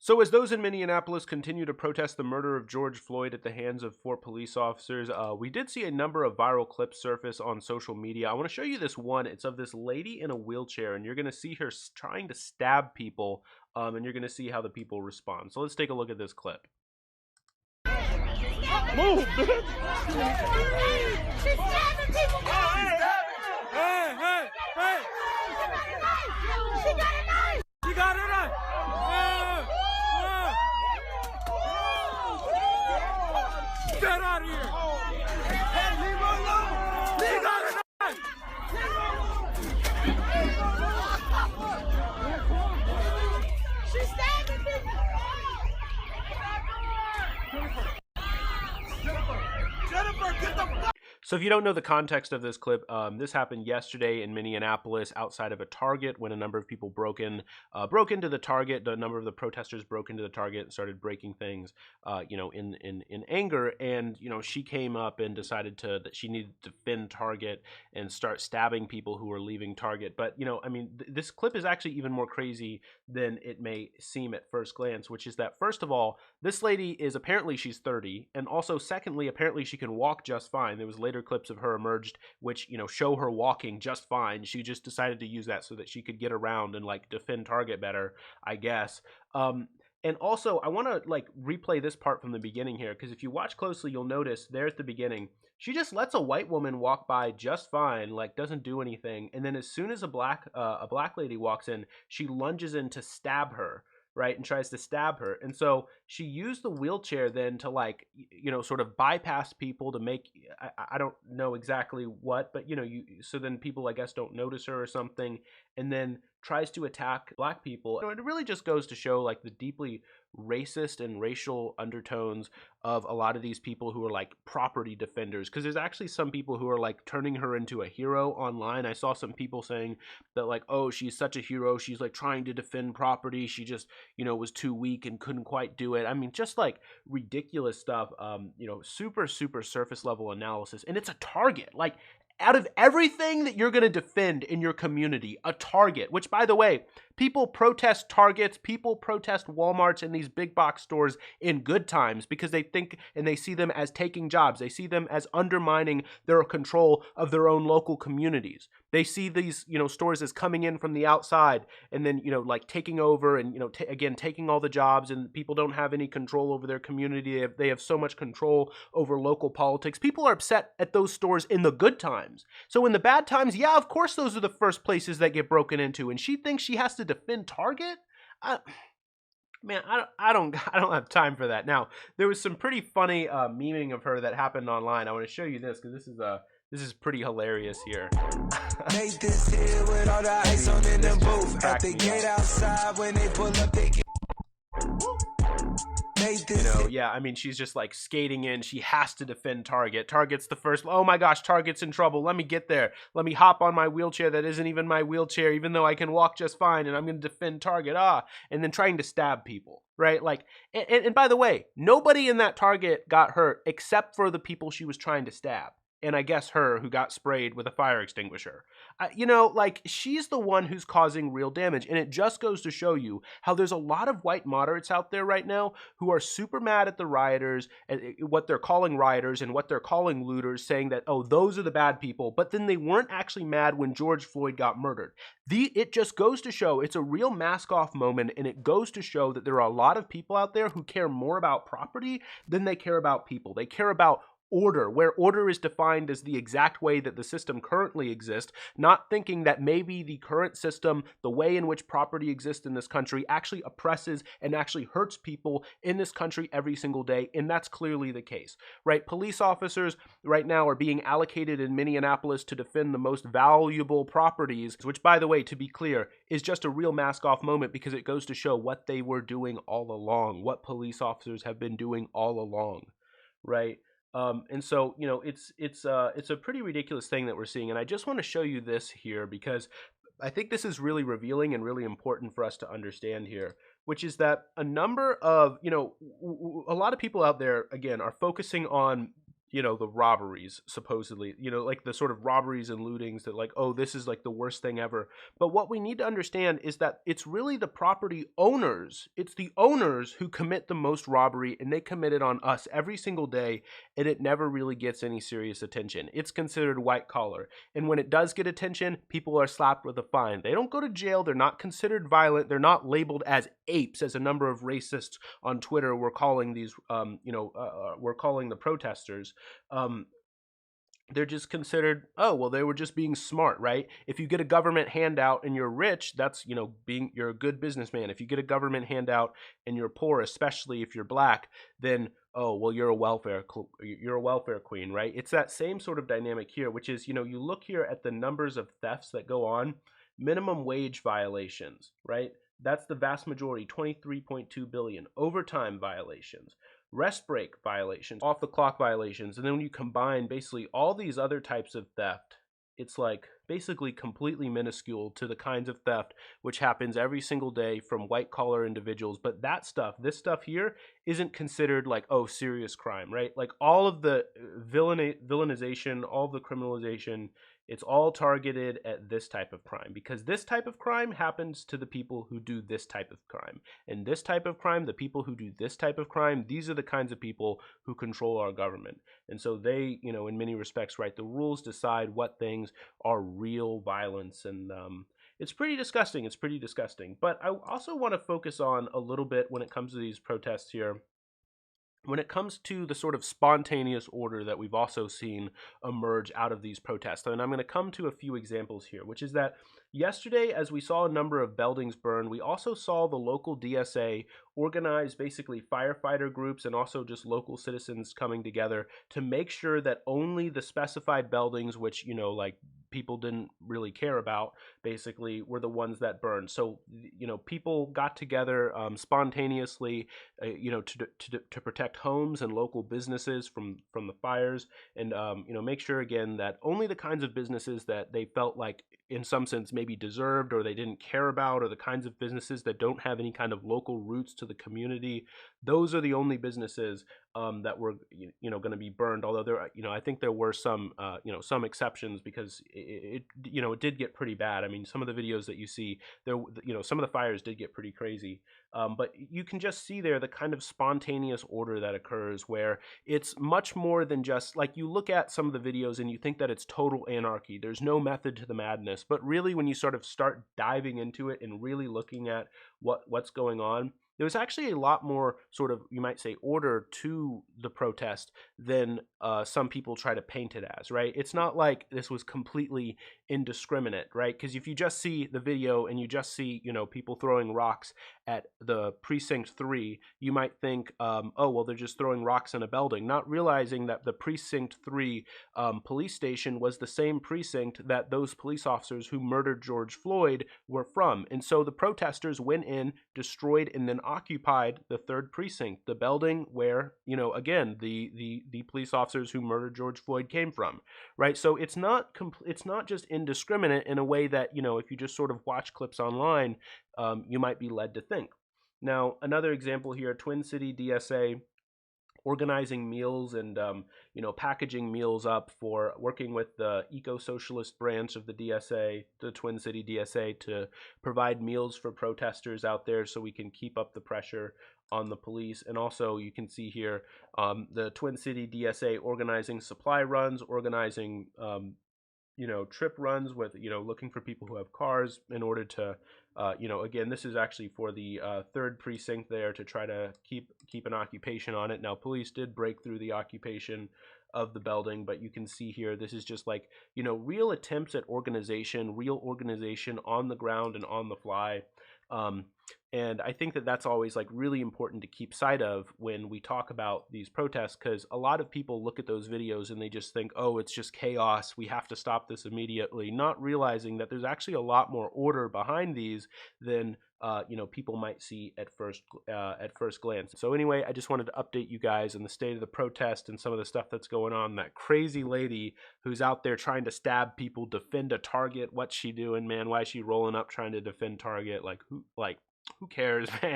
So, as those in Minneapolis continue to protest the murder of George Floyd at the hands of four police officers, we did see a number of viral clips surface on social media. I want to show you this one. It's of this lady in a wheelchair, and you're going to see her trying to stab people, and you're going to see how the people respond. So, let's take a look at this clip. Move, bitch! She's stabbing people! Hey, hey, hey! She got a knife! She got a knife! Get out of here! Hey, leave her alone! She got a knife! She's stabbing people! Jennifer, get the fuck! So if you don't know the context of this clip, this happened yesterday in Minneapolis outside of a Target when a number of people broke into the Target. A number of the protesters broke into the Target and started breaking things, in anger. And, she came up and decided that she needed to defend Target and start stabbing people who were leaving Target. But, this clip is actually even more crazy than it may seem at first glance, which is that, first of all, this lady is apparently she's 30. And also, secondly, apparently she can walk just fine. There was later clips of her emerged which show her walking just fine. She just decided to use that so that she could get around and defend Target better, I guess. And also I want to replay this part from the beginning here, because if you watch closely you'll notice there at the beginning she just lets a white woman walk by just fine, doesn't do anything, and then as soon as a black lady walks in, she lunges in to stab her, right, and tries to stab her. And so she used the wheelchair then to sort of bypass people to make, I don't know exactly what, but so then people I guess don't notice her or something, and then tries to attack black people. It really just goes to show the deeply racist and racial undertones of a lot of these people who are property defenders, because there's actually some people who are turning her into a hero online. I saw some people saying that oh, she's such a hero, she's trying to defend property, she just was too weak and couldn't quite do it. I mean, just ridiculous stuff. Super surface level analysis, and it's a Target. Out of everything that you're going to defend in your community, a Target, which, by the way, people protest Targets, people protest Walmarts and these big box stores in good times because they think and they see them as taking jobs. They see them as undermining their control of their own local communities. They see these, stores as coming in from the outside and then, taking over and, again, taking all the jobs, and people don't have any control over their community. They have so much control over local politics. People are upset at those stores in the good times. So in the bad times, yeah, of course, those are the first places that get broken into. And she thinks she has to defend Target? Man, I don't have time for that. Now, there was some pretty funny memeing of her that happened online. I want to show you this because this is pretty hilarious here. Make this here with all the ice on in the booth. At the gate outside when they pull up, they get. Yeah, I mean, she's just skating in. She has to defend Target. Target's the first. Oh my gosh, Target's in trouble. Let me get there. Let me hop on my wheelchair that isn't even my wheelchair, even though I can walk just fine, and I'm going to defend Target. And then trying to stab people, right? And by the way, nobody in that Target got hurt except for the people she was trying to stab. And I guess her, who got sprayed with a fire extinguisher. She's the one who's causing real damage. And it just goes to show you how there's a lot of white moderates out there right now who are super mad at the rioters, and what they're calling rioters and what they're calling looters, saying that, oh, those are the bad people. But then they weren't actually mad when George Floyd got murdered. It just goes to show it's a real mask-off moment, and it goes to show that there are a lot of people out there who care more about property than they care about people. They care about order, where order is defined as the exact way that the system currently exists, not thinking that maybe the current system, the way in which property exists in this country, actually oppresses and actually hurts people in this country every single day, and that's clearly the case, right? Police officers right now are being allocated in Minneapolis to defend the most valuable properties, which, by the way, to be clear, is just a real mask-off moment because it goes to show what they were doing all along, what police officers have been doing all along, right? And so, it's a pretty ridiculous thing that we're seeing. And I just want to show you this here because I think this is really revealing and really important for us to understand here, which is that a number of, a lot of people out there, again, are focusing on the robberies, supposedly, like the sort of robberies and lootings that, like, oh, this is like the worst thing ever. But what we need to understand is that it's really the property owners, it's the owners who commit the most robbery, and they commit it on us every single day, and it never really gets any serious attention. It's considered white collar, and when it does get attention, people are slapped with a fine. They don't go to jail, they're not considered violent, they're not labeled as apes, as a number of racists on Twitter were calling these were calling the protesters. um, they're just considered, oh, well, they were just being smart, right? If you get a government handout and you're rich, that's, you're a good businessman. If you get a government handout and you're poor, especially if you're black, then, oh, well, you're a welfare queen, right? It's that same sort of dynamic here, which is, you look here at the numbers of thefts that go on, minimum wage violations, right? That's the vast majority, 23.2 billion. Overtime violations, rest break violations, off the clock violations, and then when you combine basically all these other types of theft, it's like basically completely minuscule to the kinds of theft which happens every single day from white collar individuals. But that stuff, this stuff here, isn't considered like, oh, serious crime, right? Like all of the villainization, all the criminalization, it's all targeted at this type of crime, because this type of crime happens to the people who do this type of crime. And this type of crime, the people who do this type of crime, these are the kinds of people who control our government. And so they, in many respects, write the rules, decide what things are real violence. And it's pretty disgusting. It's pretty disgusting. But I also want to focus on a little bit when it comes to these protests here, when it comes to the sort of spontaneous order that we've also seen emerge out of these protests. And I'm going to come to a few examples here, which is that yesterday, as we saw a number of buildings burn, we also saw the local DSA organize basically firefighter groups and also just local citizens coming together to make sure that only the specified buildings, which, like people didn't really care about, basically were the ones that burned. So, people got together spontaneously, to protect homes and local businesses from the fires, and make sure again that only the kinds of businesses that they felt like in some sense maybe deserved or they didn't care about, or the kinds of businesses that don't have any kind of local roots to the community, those are the only businesses that were going to be burned. Although there, I think there were some some exceptions, because it did get pretty bad. I mean, some of the videos that you see there, some of the fires did get pretty crazy. But you can just see there the kind of spontaneous order that occurs, where it's much more than just like, you look at some of the videos and you think that it's total anarchy. There's no method to the madness. But really, when you sort of start diving into it and really looking at what's going on, there was actually a lot more sort of, you might say, order to the protest than some people try to paint it as, right? It's not like this was completely indiscriminate, right? Because if you just see the video and you just see, people throwing rocks at the Precinct 3, you might think, oh, well, they're just throwing rocks in a building, not realizing that the Precinct 3 police station was the same precinct that those police officers who murdered George Floyd were from. And so the protesters went in, destroyed, and then occupied the 3rd precinct, the building where, again, the police officers who murdered George Floyd came from, right? So it's not just indiscriminate in a way that, if you just sort of watch clips online, you might be led to think. Now, another example here, Twin City DSA organizing meals and packaging meals up, for working with the eco-socialist branch of the DSA, the Twin City DSA, to provide meals for protesters out there so we can keep up the pressure on the police. And also, you can see here the Twin City DSA organizing supply runs, organizing trip runs with, looking for people who have cars in order to, again, this is actually for the 3rd precinct there, to try to keep an occupation on it. Now, police did break through the occupation of the building, but you can see here, this is just like, real attempts at organization, real organization on the ground and on the fly. And I think that that's always like really important to keep sight of when we talk about these protests, because a lot of people look at those videos and they just think, oh, it's just chaos, we have to stop this immediately, not realizing that there's actually a lot more order behind these than people might see at first glance. So anyway, I just wanted to update you guys on the state of the protest and some of the stuff that's going on. That crazy lady who's out there trying to stab people, defend a Target, what's she doing, man? Why is she rolling up trying to defend Target? Like, who cares, man?